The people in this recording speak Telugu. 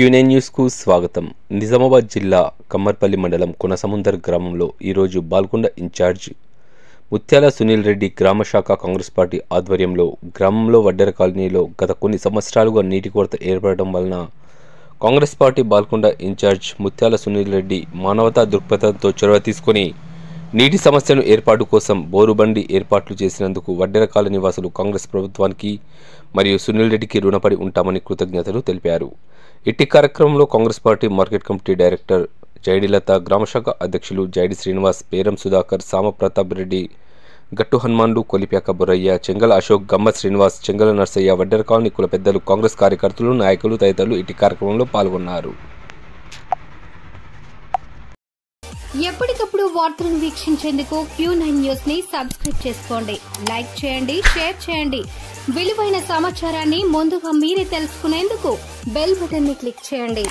Q9 న్యూస్ కు స్వాగతం. నిజామాబాద్ జిల్లా కమ్మర్పల్లి మండలం కొనసముందర్ గ్రామంలో ఈరోజు బాల్కొండ ఇన్ఛార్జ్ ముత్యాల సునీల్ రెడ్డి గ్రామ శాఖ కాంగ్రెస్ పార్టీ ఆధ్వర్యంలో గ్రామంలో వడ్డెర కాలనీలో గత కొన్ని సంవత్సరాలుగా నీటి కొరత ఏర్పడడం వలన కాంగ్రెస్ పార్టీ బాల్కొండ ఇన్ఛార్జ్ ముత్యాల సునీల్ రెడ్డి మానవతా దృక్పథంతో చొరవ తీసుకొని నీటి సమస్యను ఏర్పాటు కోసం బోరుబండి ఏర్పాట్లు చేసినందుకు వడ్డెర కాలనీ వాసులు కాంగ్రెస్ ప్రభుత్వానికి మరియు సునీల్ రెడ్డికి రుణపడి ఉంటామని కృతజ్ఞతలు తెలిపారు. ఇట్టి కార్యక్రమంలో Congress party market committee director Jaidilatha, గ్రామశాఖ అధ్యక్షులు జైడి శ్రీనివాస్, పేరం సుధాకర్, సామ ప్రతాప్ రెడ్డి, గట్టు హనుమాన్లు, కొలిప్యాక బుర్రయ్య, చెంగల అశోక్, గమ్మ శ్రీనివాస్, చెంగల నర్సయ్య, వడ్డెర కాలనీ కుల పెద్దలు, కాంగ్రెస్ కార్యకర్తలు, నాయకులు తదితరులు ఇట్టి కార్యక్రమంలో పాల్గొన్నారు. ఎప్పటికప్పుడు వార్తలను వీక్షించేందుకు Q9 న్యూస్ ని సబ్స్క్రైబ్ చేసుకోండి, లైక్ చేయండి, షేర్ చేయండి. విలువైన సమాచారాన్ని ముందుగా మీరే తెలుసుకునేందుకు బెల్ బటన్ ని క్లిక్ చేయండి.